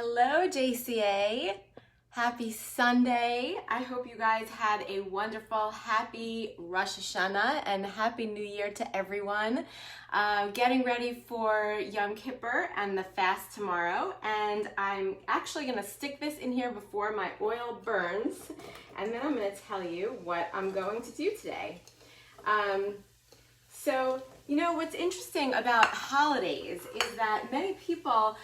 Hello, JCA. Happy Sunday. I hope you guys had a wonderful, happy Rosh Hashanah and Happy New Year to everyone. Getting ready for Yom Kippur and the fast tomorrow. And I'm actually going to stick this in here before my oil burns. And then I'm going to tell you what I'm going to do today. What's interesting about holidays is that many people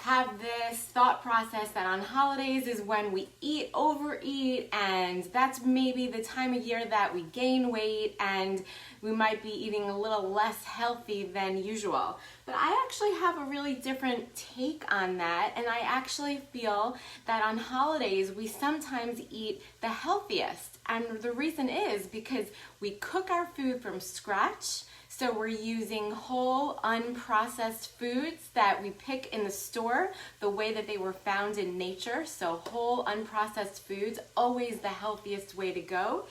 have this thought process that on holidays is when we overeat, and that's maybe the time of year that we gain weight and we might be eating a little less healthy than usual. But I actually have a really different take on that, and I actually feel that on holidays we sometimes eat the healthiest. And the reason is because we cook our food from scratch. So we're using whole, unprocessed foods that we pick in the store the way that they were found in nature. So whole, unprocessed foods, always the healthiest way to go.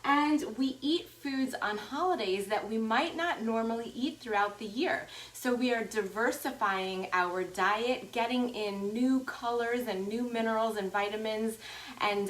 And we eat foods on holidays that we might not normally eat throughout the year. So we are diversifying our diet, getting in new colors and new minerals and vitamins and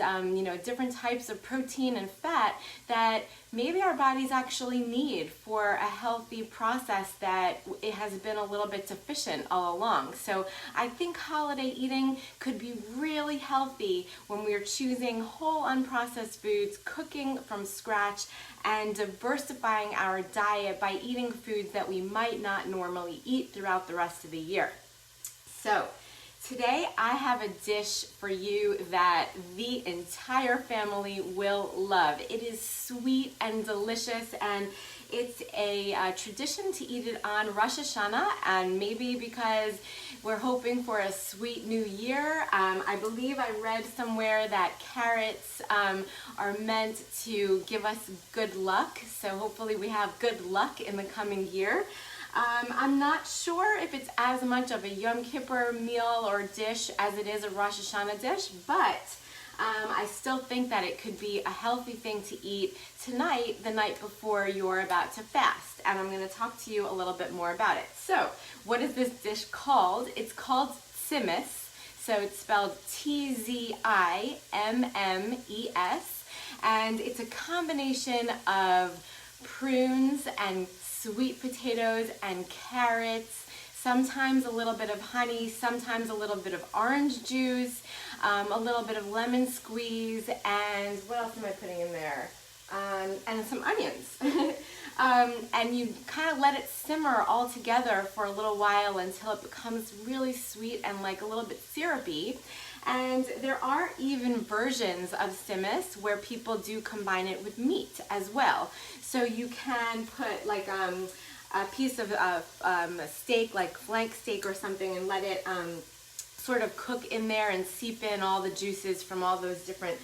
different types of protein and fat that maybe our bodies actually need for a healthy process that it has been a little bit deficient all along. So I think holiday eating could be really healthy when we're choosing whole unprocessed foods, cooking from scratch, and diversifying our diet by eating foods that we might not normally eat throughout the rest of the year. So today I have a dish for you that the entire family will love. It is sweet and delicious, and it's a tradition to eat it on Rosh Hashanah, and maybe because we're hoping for a sweet new year. I believe I read somewhere that carrots are meant to give us good luck, so hopefully we have good luck in the coming year. I'm not sure if it's as much of a Yom Kippur meal or dish as it is a Rosh Hashanah dish, but I still think that it could be a healthy thing to eat tonight, the night before you're about to fast. And I'm going to talk to you a little bit more about it. So, what is this dish called? It's called Tzimmes. So it's spelled Tzimmes. And it's a combination of prunes and sweet potatoes and carrots, sometimes a little bit of honey, sometimes a little bit of orange juice, a little bit of lemon squeeze, and what else am I putting in there? And some onions. And you kind of let it simmer all together for a little while until it becomes really sweet and like a little bit syrupy. And there are even versions of Tzimmes where people do combine it with meat as well. So you can put like a piece of steak, like flank steak or something, and let it sort of cook in there and seep in all the juices from all those different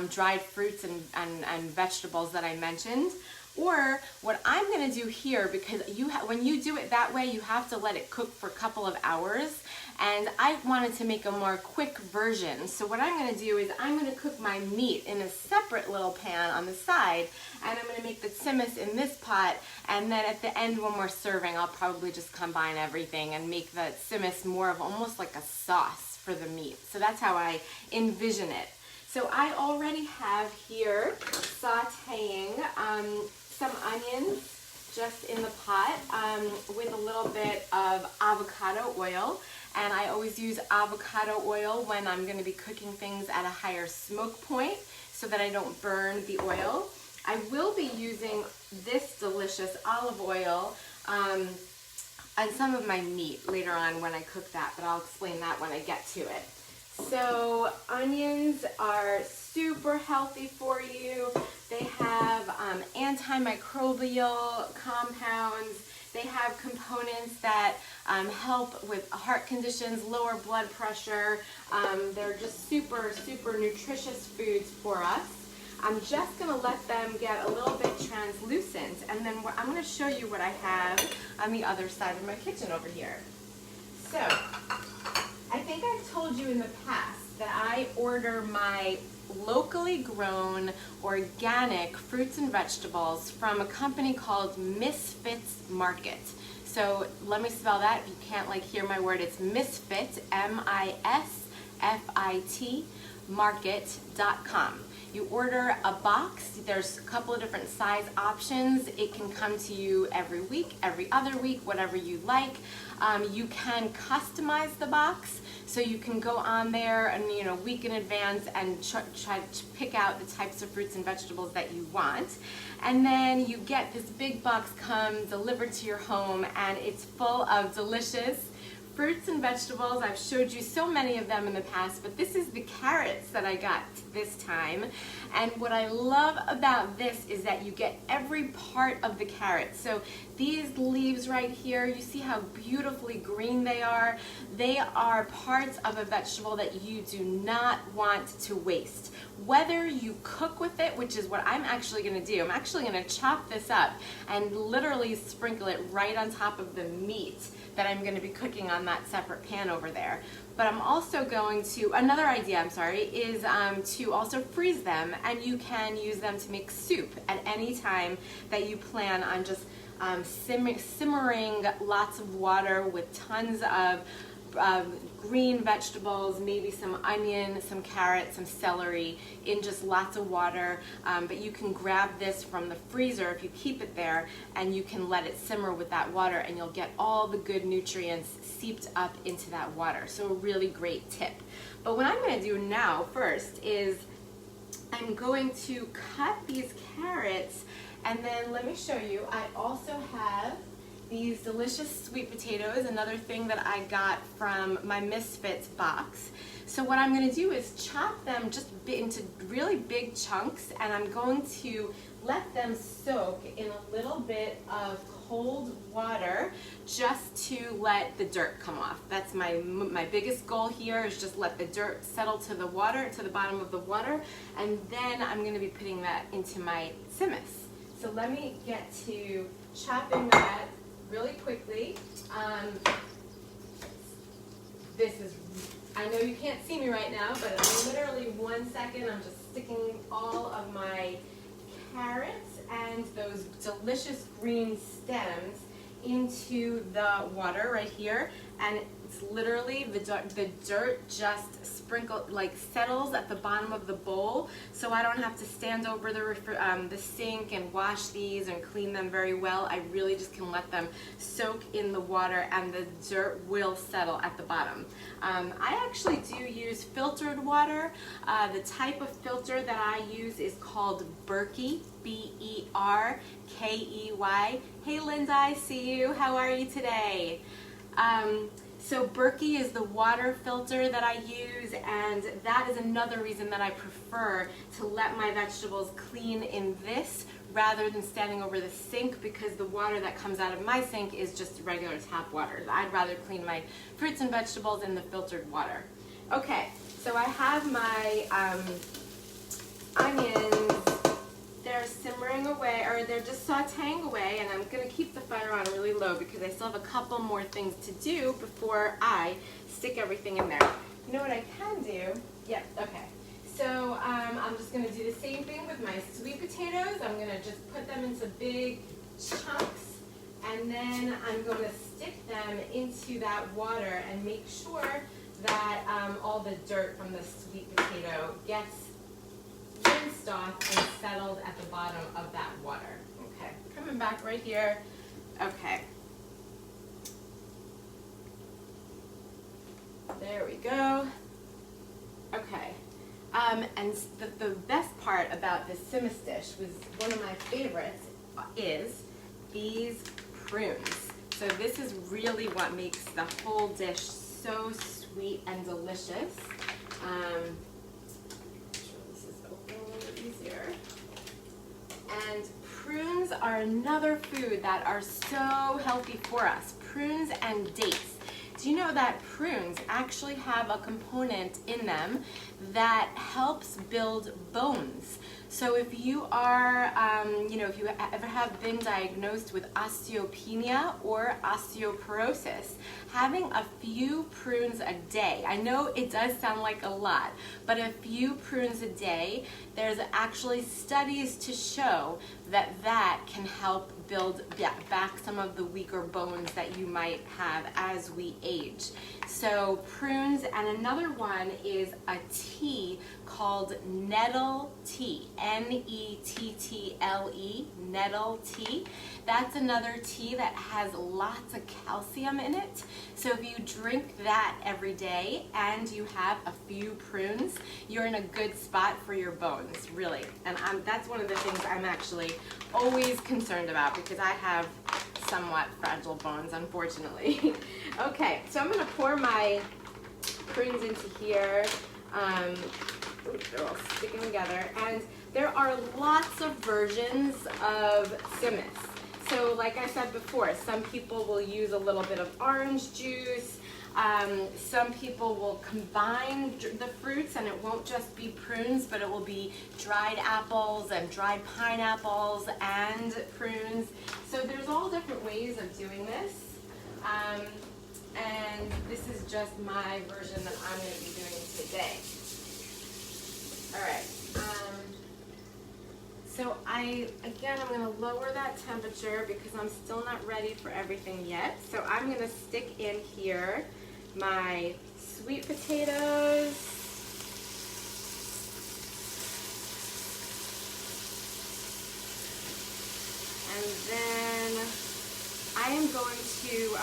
dried fruits and vegetables that I mentioned. Or what I'm going to do here, because when you do it that way, you have to let it cook for a couple of hours, and I wanted to make a more quick version. So what I'm going to do is I'm going to cook my meat in a separate little pan on the side, and I'm going to make the tzimmes in this pot, and then at the end when we're serving, I'll probably just combine everything and make the tzimmes more of almost like a sauce for the meat. So that's how I envision it. So I already have here sauteing some onions just in the pot with a little bit of avocado oil. And I always use avocado oil when I'm going to be cooking things at a higher smoke point so that I don't burn the oil. I will be using this delicious olive oil on some of my meat later on when I cook that, but I'll explain that when I get to it. So onions are super healthy for you. They have antimicrobial compounds. They have components that help with heart conditions, lower blood pressure. They're just super, super nutritious foods for us. I'm just going to let them get a little bit translucent, and then I'm going to show you what I have on the other side of my kitchen over here. So, I think I've told you in the past that I order my locally grown organic fruits and vegetables from a company called Misfits Market. So let me spell that. If you can't like hear my word, it's misfit, MISFIT, market.com. You order a box, there's a couple of different size options. It can come to you every week, every other week, whatever you like. You can customize the box, so you can go on there and a week in advance and try to pick out the types of fruits and vegetables that you want. And then you get this big box come delivered to your home, and it's full of delicious fruits and vegetables. I've showed you so many of them in the past, but this is the carrots that I got this time. And what I love about this is that you get every part of the carrot. So these leaves right here, you see how beautifully green they are? They are parts of a vegetable that you do not want to waste. Whether you cook with it, which is what I'm actually going to do, I'm actually going to chop this up and literally sprinkle it right on top of the meat that I'm going to be cooking on that separate pan over there. But I'm also going to, another idea, is to also freeze them, and you can use them to make soup at any time that you plan on just simmering lots of water with tons of green vegetables, maybe some onion, some carrot, some celery, in just lots of water. But you can grab this from the freezer if you keep it there, and you can let it simmer with that water, and you'll get all the good nutrients seeped up into that water. So a really great tip. But what I'm going to do now first is I'm going to cut these carrots, and then let me show you, I also have these delicious sweet potatoes, another thing that I got from my Misfits box. So what I'm going to do is chop them just into really big chunks, and I'm going to let them soak in a little bit of cold water just to let the dirt come off. That's my biggest goal here, is just let the dirt settle to the water, to the bottom of the water, and then I'm going to be putting that into my tzimmes. So let me get to chopping that really quickly. This is, I know you can't see me right now, but in literally 1 second, I'm just sticking all of my carrots and those delicious green stems into the water right here, and it's literally the dirt just settles at the bottom of the bowl, so I don't have to stand over the sink and wash these and clean them very well. I really just can let them soak in the water, and the dirt will settle at the bottom. I actually do use filtered water. The type of filter that I use is called Berkey, Berkey. Hey Linda, I see you. How are you today? So Berkey is the water filter that I use, and that is another reason that I prefer to let my vegetables clean in this rather than standing over the sink, because the water that comes out of my sink is just regular tap water. I'd rather clean my fruits and vegetables in the filtered water. Okay, so I have my onions. They're simmering away, or they're just sauteing away, and I'm going to keep the fire on really low because I still have a couple more things to do before I stick everything in there. You know what I can do? Yep, okay. So I'm just going to do the same thing with my sweet potatoes. I'm going to just put them into big chunks, and then I'm going to stick them into that water and make sure that all the dirt from the sweet potato gets rinsed off and settled at the bottom of that water. Okay, coming back right here. Okay. There we go. Okay. And the best part about this tzimmes dish was, one of my favorites is these prunes. So this is really what makes the whole dish so sweet and delicious. And prunes are another food that are so healthy for us. Prunes and dates. Do you know that prunes actually have a component in them that helps build bones? So if you are, if you ever have been diagnosed with osteopenia or osteoporosis, having a few prunes a day, I know it does sound like a lot, but a few prunes a day, there's actually studies to show that that can help build back some of the weaker bones that you might have as we age. So prunes, and another one is a tea called nettle tea, Nettle, nettle tea. That's another tea that has lots of calcium in it. So if you drink that every day and you have a few prunes, you're in a good spot for your bones, really. And that's one of the things I'm actually always concerned about, because I have somewhat fragile bones, unfortunately. Okay, so I'm gonna pour my prunes into here. They're all sticking together. And there are lots of versions of Tzimmes. So like I said before, some people will use a little bit of orange juice. Some people will combine the fruits, and it won't just be prunes, but it will be dried apples and dried pineapples and prunes. So there's all different ways of doing this. And this is just my version that I'm going to be doing today. All right. So I'm going to lower that temperature because I'm still not ready for everything yet. So I'm going to stick in here my sweet potatoes. And then I am going to,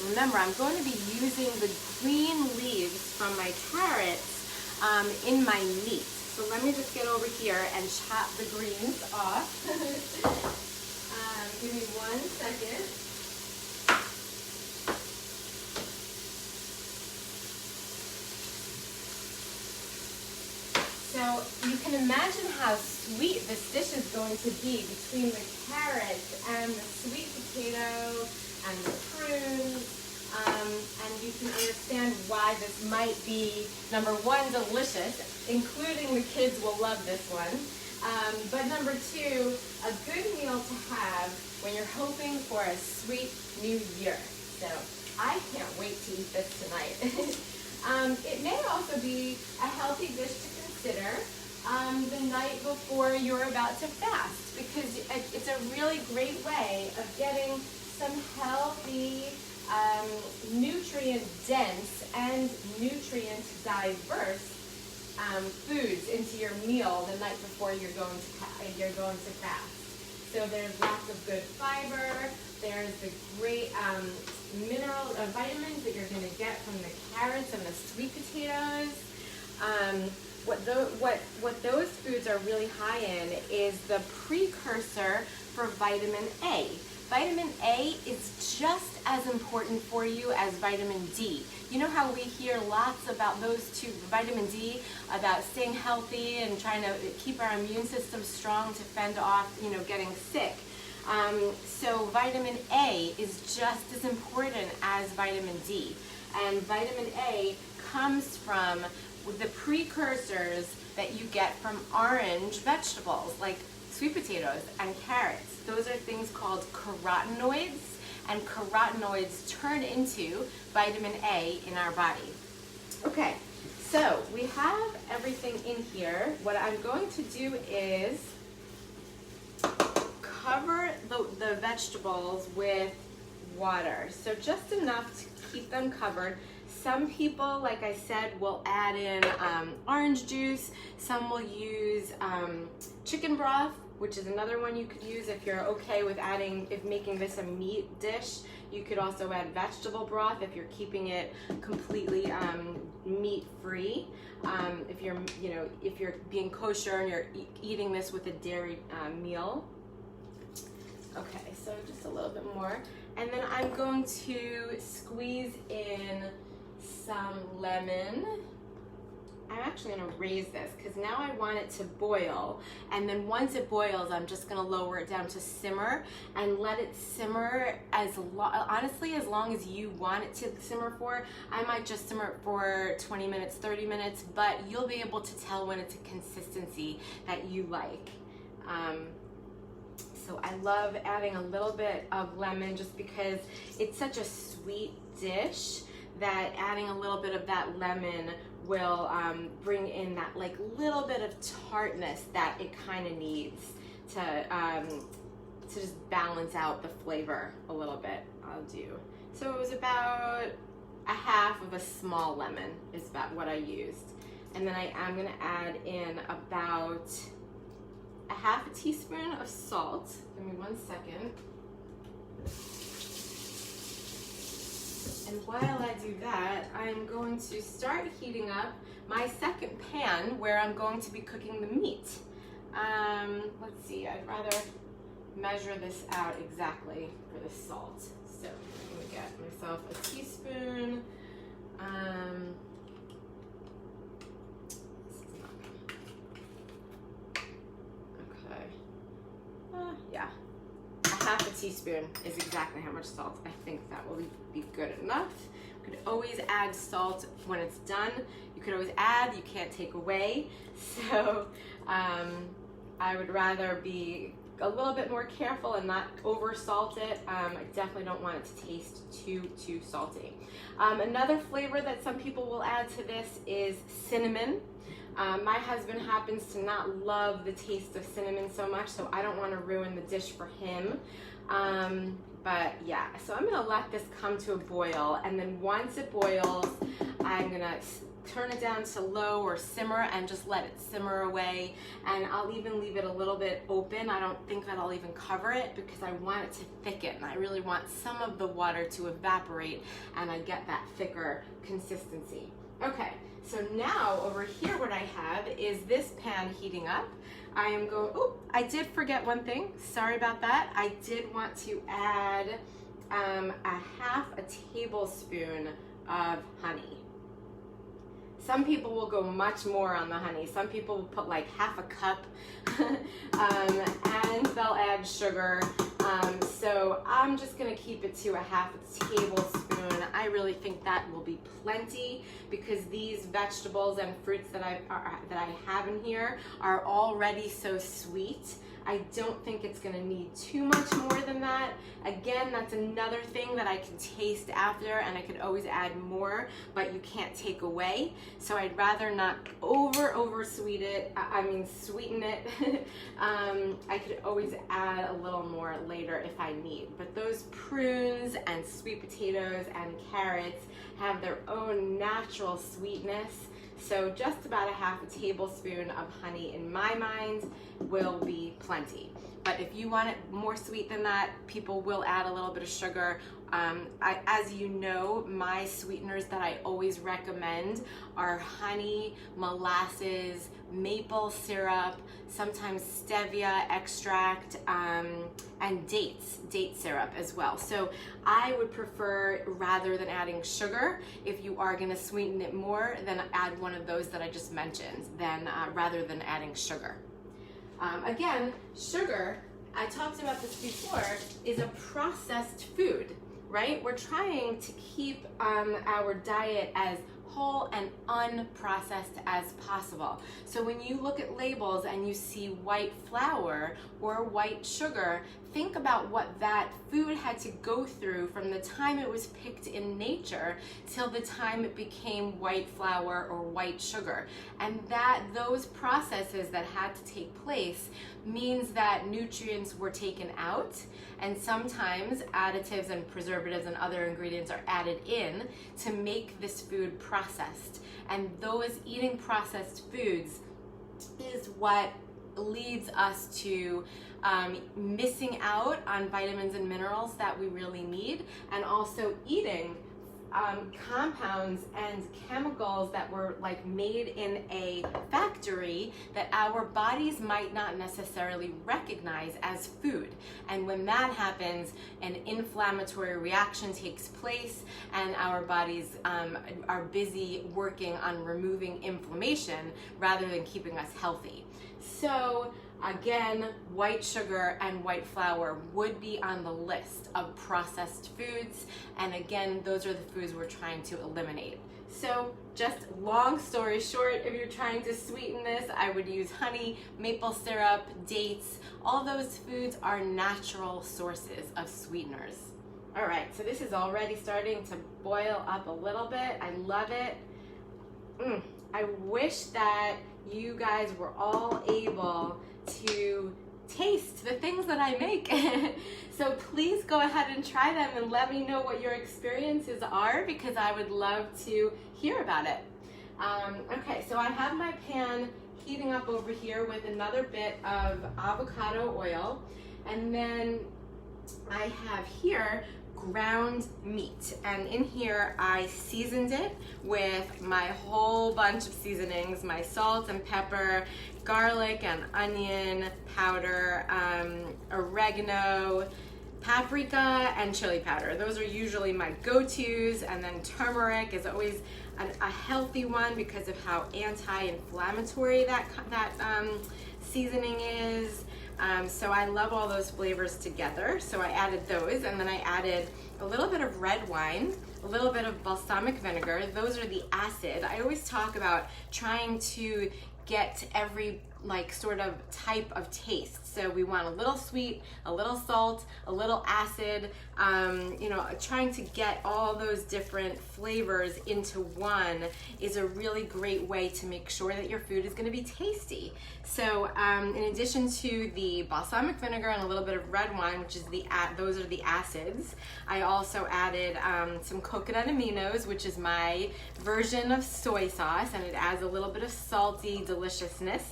remember, I'm going to be using the green leaves from my carrots in my meat. So let me just get over here and chop the greens off. Give me 1 second. So you can imagine how sweet this dish is going to be between the carrots and the sweet potato and the prunes. And you can understand why this might be, number one, delicious, including the kids will love this one. But number two, a good meal to have when you're hoping for a sweet new year. So I can't wait to eat this tonight. It may also be a healthy dish to consider the night before you're about to fast, because it's a really great way of getting some healthy, nutrient-dense and nutrient-diverse foods into your meal the night before you're going to fast. So there's lots of good fiber. There's the great vitamins that you're going to get from the carrots and the sweet potatoes. What those foods are really high in is the precursor for vitamin A. Vitamin A is just as important for you as vitamin D. You know how we hear lots about those two, vitamin D, about staying healthy and trying to keep our immune system strong to fend off, getting sick. So vitamin A is just as important as vitamin D. And vitamin A comes from the precursors that you get from orange vegetables like sweet potatoes and carrots. Those are things called carotenoids, and carotenoids turn into vitamin A in our body. Okay, so we have everything in here. What I'm going to do is cover the vegetables with water. So just enough to keep them covered. Some people, like I said, will add in orange juice. Some will use chicken broth, which is another one you could use if you're okay with making this a meat dish. You could also add vegetable broth if you're keeping it completely meat-free. If you're being kosher and you're eating this with a dairy meal. Okay, so just a little bit more. And then I'm going to squeeze in some lemon. I'm actually going to raise this because now I want it to boil, and then once it boils I'm just going to lower it down to simmer and let it simmer honestly as long as you want it to simmer for. I might just simmer it for 20 minutes, 30 minutes, but you'll be able to tell when it's a consistency that you like. So I love adding a little bit of lemon just because it's such a sweet dish that adding a little bit of that lemon will bring in that little bit of tartness that it kind of needs to just balance out the flavor a little bit, I'll do. So it was about a half of a small lemon is about what I used. And then I am gonna add in about a half a teaspoon of salt. Give me 1 second. And while I do that, I'm going to start heating up my second pan where I'm going to be cooking the meat. Let's see, I'd rather measure this out exactly for the salt. So I'm gonna get myself a teaspoon. This is not okay. Yeah, a half a teaspoon is exactly how much salt. I think that will be good enough. You could always add salt when it's done. You could always add, you can't take away. So I would rather be a little bit more careful and not over salt it. I definitely don't want it to taste too salty. Another flavor that some people will add to this is cinnamon. My husband happens to not love the taste of cinnamon so much, so I don't want to ruin the dish for him. But yeah, so I'm gonna let this come to a boil, and then once it boils, I'm gonna turn it down to low or simmer and just let it simmer away. And I'll even leave it a little bit open. I don't think that I'll even cover it because I want it to thicken. I really want some of the water to evaporate and I get that thicker consistency. Okay, so now over here what I have is this pan heating up. I am going, oh, I did forget one thing. Sorry about that. I did want to add a half a tablespoon of honey. Some people will go much more on the honey. Some people will put like half a cup and they'll add sugar. So I'm just gonna keep it to a half a tablespoon. I really think that will be plenty because these vegetables and fruits that I have in here are already so sweet. I don't think it's gonna need too much more than that. Again, that's another thing that I can taste after, and I could always add more, but you can't take away. So I'd rather not sweeten it. I could always add a little more later if I need. But those prunes and sweet potatoes and carrots have their own natural sweetness. So just about a half a tablespoon of honey in my mind will be plenty. But if you want it more sweet than that, people will add a little bit of sugar. As you know, my sweeteners that I always recommend are honey, molasses, maple syrup, sometimes stevia extract, and date syrup as well. So I would prefer, rather than adding sugar, if you are gonna sweeten it more, then add one of those that I just mentioned, rather than adding sugar. Again, sugar, I talked about this before, is a processed food, right? We're trying to keep our diet as whole and unprocessed as possible. So when you look at labels and you see white flour or white sugar, think about what that food had to go through from the time it was picked in nature till the time it became white flour or white sugar. And those processes that had to take place means that nutrients were taken out, and sometimes additives and preservatives and other ingredients are added in to make this food processed. And those eating processed foods is what leads us to missing out on vitamins and minerals that we really need, and also eating compounds and chemicals that were like made in a factory that our bodies might not necessarily recognize as food. And when that happens, an inflammatory reaction takes place, and our bodies are busy working on removing inflammation rather than keeping us healthy. So again, white sugar and white flour would be on the list of processed foods, and again, those are the foods we're trying to eliminate. So just long story short, if you're trying to sweeten this, I would use honey, maple syrup, dates. All those foods are natural sources of sweeteners. All right, so this is already starting to boil up a little bit. I love it. I wish that you guys were all able to taste the things that I make. So please go ahead and try them and let me know what your experiences are, because I would love to hear about it. Okay, so I have my pan heating up over here with another bit of avocado oil, and then I have here ground meat, and in here I seasoned it with my whole bunch of seasonings, my salt and pepper, garlic and onion powder, oregano, paprika, and chili powder. Those are usually my go-tos, and then turmeric is always a healthy one because of how anti-inflammatory that seasoning is. So I love all those flavors together. So I added those, and then I added a little bit of red wine, a little bit of balsamic vinegar. Those are the acid. I always talk about trying to get every sort of type of taste. So we want a little sweet, a little salt, a little acid, trying to get all those different flavors into one is a really great way to make sure that your food is going to be tasty. So in addition to the balsamic vinegar and a little bit of red wine, which is those are the acids, I also added some coconut aminos, which is my version of soy sauce, and it adds a little bit of salty deliciousness.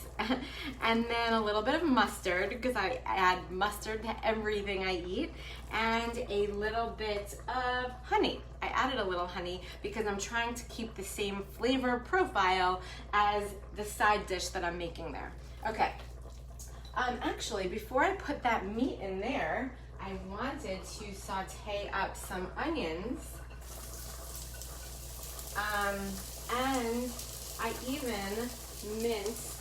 And then a little bit of mustard, because I add mustard to everything I eat, and a little bit of honey. I added a little honey because I'm trying to keep the same flavor profile as the side dish that I'm making there. Okay, actually, before I put that meat in there, I wanted to saute up some onions, and I even minced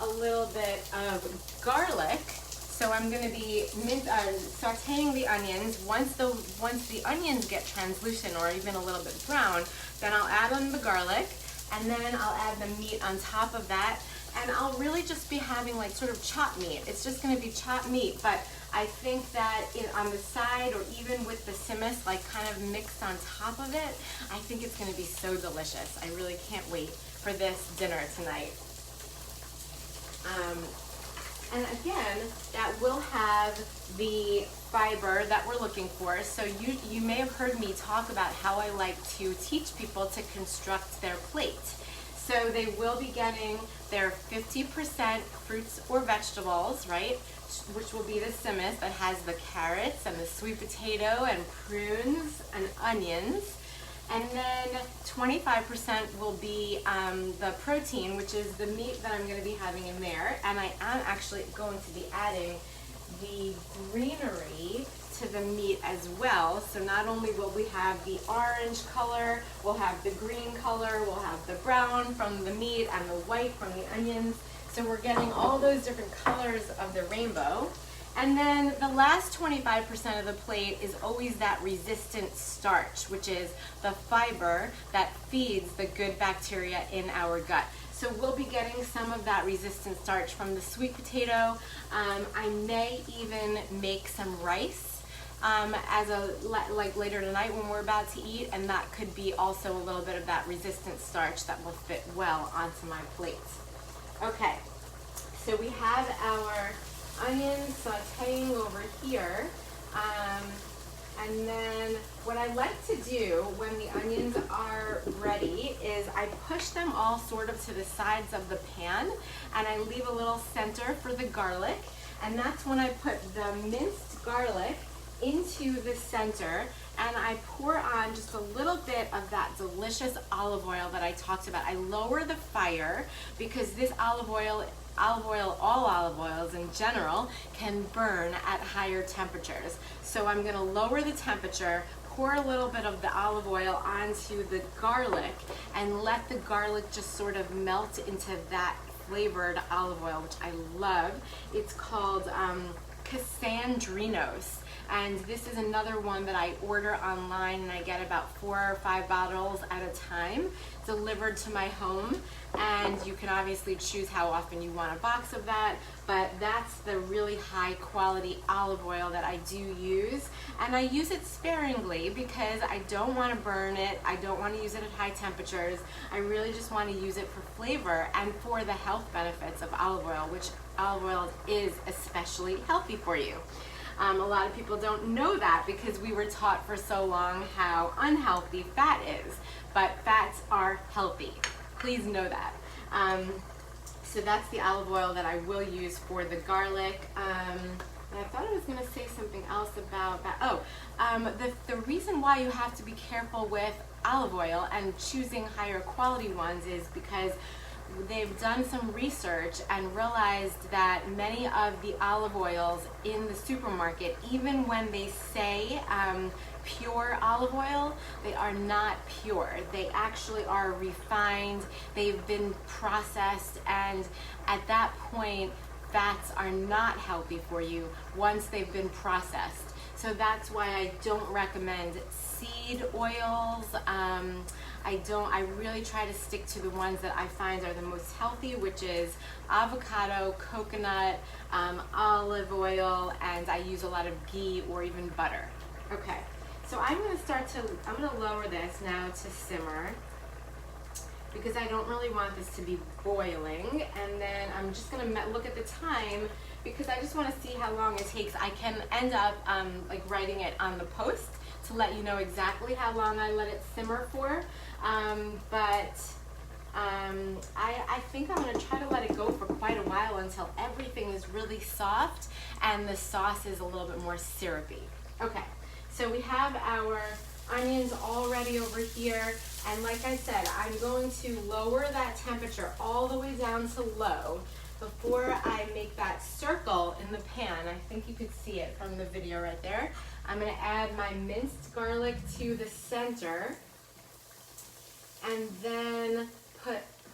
a little bit of garlic. So I'm going to be sauteing the onions. Once the onions get translucent or even a little bit brown, then I'll add on the garlic, and then I'll add the meat on top of that. And I'll really just be having sort of chopped meat. It's just going to be chopped meat, but I think that on the side, or even with the Tzimmes kind of mixed on top of it, I think it's going to be so delicious. I really can't wait for this dinner tonight. And again, that will have the fiber that we're looking for. So you may have heard me talk about how I like to teach people to construct their plate. So they will be getting their 50% fruits or vegetables, right? Which will be the Tzimmes that has the carrots and the sweet potato and prunes and onions. And then 25% will be the protein, which is the meat that I'm going to be having in there. And I am actually going to be adding the greenery to the meat as well. So not only will we have the orange color, we'll have the green color, we'll have the brown from the meat and the white from the onions. So we're getting all those different colors of the rainbow. And then the last 25% of the plate is always that resistant starch, which is the fiber that feeds the good bacteria in our gut. So we'll be getting some of that resistant starch from the sweet potato. I may even make some rice as later tonight when we're about to eat, and that could be also a little bit of that resistant starch that will fit well onto my plate. Okay, so we have our onions sauteing over here, and then what I like to do when the onions are ready is I push them all sort of to the sides of the pan, and I leave a little center for the garlic, and that's when I put the minced garlic into the center, and I pour on just a little bit of that delicious olive oil that I talked about. I lower the fire because this olive oil, all olive oils in general, can burn at higher temperatures. So I'm going to lower the temperature, pour a little bit of the olive oil onto the garlic, and let the garlic just sort of melt into that flavored olive oil, which I love. It's called Cassandrinos. And this is another one that I order online, and I get about 4 or 5 bottles at a time delivered to my home. And you can obviously choose how often you want a box of that, but that's the really high quality olive oil that I do use. And I use it sparingly because I don't want to burn it. I don't want to use it at high temperatures. I really just want to use it for flavor and for the health benefits of olive oil, which olive oil is especially healthy for you. A lot of people don't know that because we were taught for so long how unhealthy fat is, but fats are healthy. Please know that. So that's the olive oil that I will use for the garlic. And I thought I was going to say something else about that. Oh, the reason why you have to be careful with olive oil and choosing higher quality ones is because they've done some research and realized that many of the olive oils in the supermarket, even when they say pure olive oil, they are not pure. They actually are refined, they've been processed, and at that point, fats are not healthy for you once they've been processed. So that's why I don't recommend seed oils. I really try to stick to the ones that I find are the most healthy, which is avocado, coconut, olive oil, and I use a lot of ghee or even butter. Okay, so I'm gonna lower this now to simmer because I don't really want this to be boiling, and then I'm just gonna look at the time because I just want to see how long it takes. I can end up like writing it on the post to let you know exactly how long I let it simmer for. I think I'm going to try to let it go for quite a while until everything is really soft and the sauce is a little bit more syrupy. Okay, so we have our onions all ready over here, and like I said, I'm going to lower that temperature all the way down to low before I make that circle in the pan. I think you could see it from the video right there. I'm going to add my minced garlic to the center, and then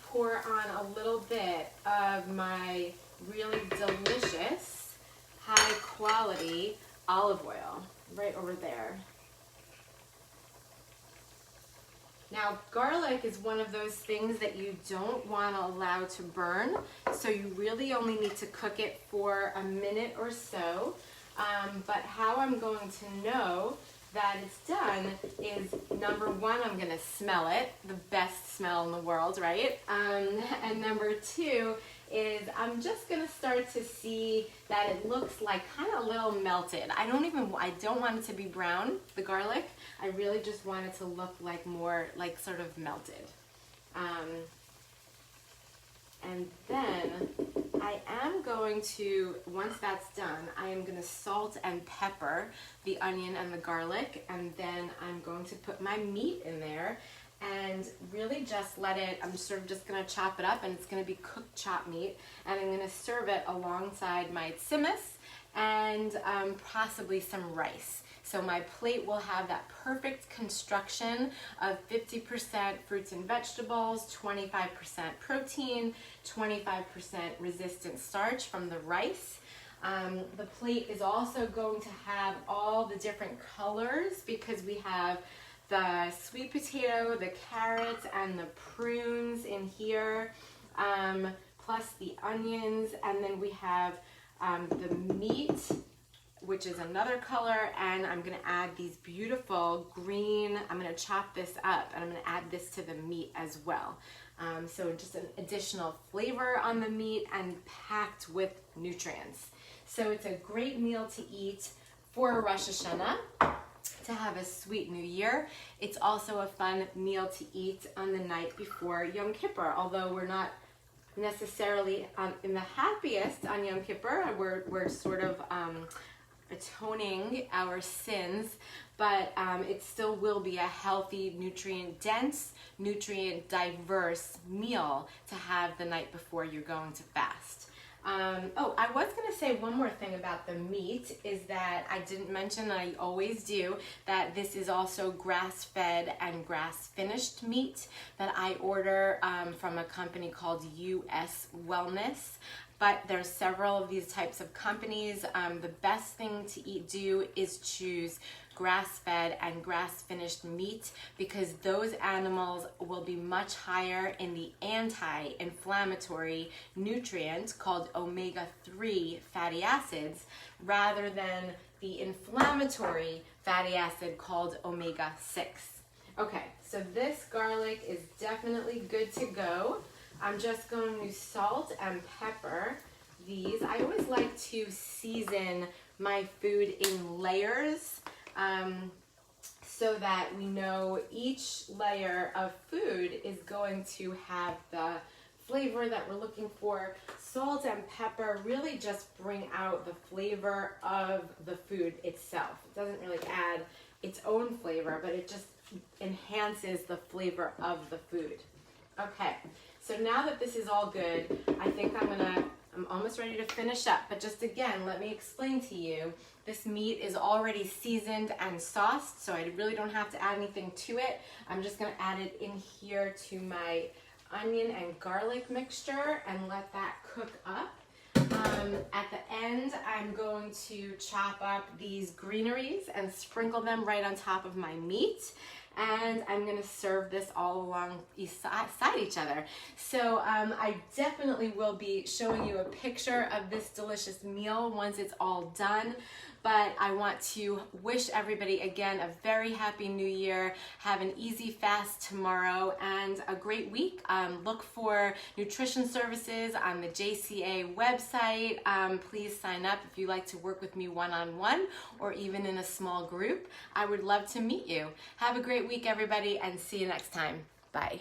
pour on a little bit of my really delicious, high quality olive oil right over there. Now, garlic is one of those things that you don't want to allow to burn, so you really only need to cook it for a minute or so. But how I'm going to know that it's done is, number one, I'm going to smell it, the best smell in the world, right? And number two is I'm just going to start to see that it looks like kind of a little melted. I don't want it to be brown, the garlic. I really just want it to look like more like sort of melted. And then I am going to, once that's done, I am going to salt and pepper the onion and the garlic, and then I'm going to put my meat in there and really just let it, I'm sort of just going to chop it up, and it's going to be cooked chopped meat, and I'm going to serve it alongside my tzimmes and possibly some rice. So my plate will have that perfect construction of 50% fruits and vegetables, 25% protein, 25% resistant starch from the rice. The plate is also going to have all the different colors because we have the sweet potato, the carrots, and the prunes in here, plus the onions, and then we have the meat, which is another color, and I'm going to add these beautiful green, I'm going to chop this up, and I'm going to add this to the meat as well. So just an additional flavor on the meat and packed with nutrients. So it's a great meal to eat for Rosh Hashanah, to have a sweet new year. It's also a fun meal to eat on the night before Yom Kippur, although we're not necessarily in the happiest on Yom Kippur. We're sort of atoning our sins, but it still will be a healthy, nutrient-dense, nutrient-diverse meal to have the night before you're going to fast. Oh, I was going to say one more thing about the meat is that I didn't mention, and I always do, that this is also grass-fed and grass-finished meat that I order from a company called US Wellness. But there's several of these types of companies. The best thing to do is choose grass-fed and grass-finished meat, because those animals will be much higher in the anti-inflammatory nutrient called omega-3 fatty acids rather than the inflammatory fatty acid called omega-6. Okay, so this garlic is definitely good to go. I'm just going to salt and pepper these. I always like to season my food in layers so that we know each layer of food is going to have the flavor that we're looking for. Salt and pepper really just bring out the flavor of the food itself. It doesn't really add its own flavor, but it just enhances the flavor of the food. Okay, so now that this is all good, I think I'm almost ready to finish up, but just again, let me explain to you. This meat is already seasoned and sauced, so I really don't have to add anything to it. I'm just gonna add it in here to my onion and garlic mixture and let that cook up. At the end, I'm going to chop up these greeneries and sprinkle them right on top of my meat. And I'm gonna serve this all along beside each other. So I definitely will be showing you a picture of this delicious meal once it's all done. But I want to wish everybody again a very happy new year. Have an easy fast tomorrow and a great week. Look for nutrition services on the JCA website. Please sign up if you'd like to work with me one-on-one or even in a small group. I would love to meet you. Have a great week, everybody, and see you next time. Bye.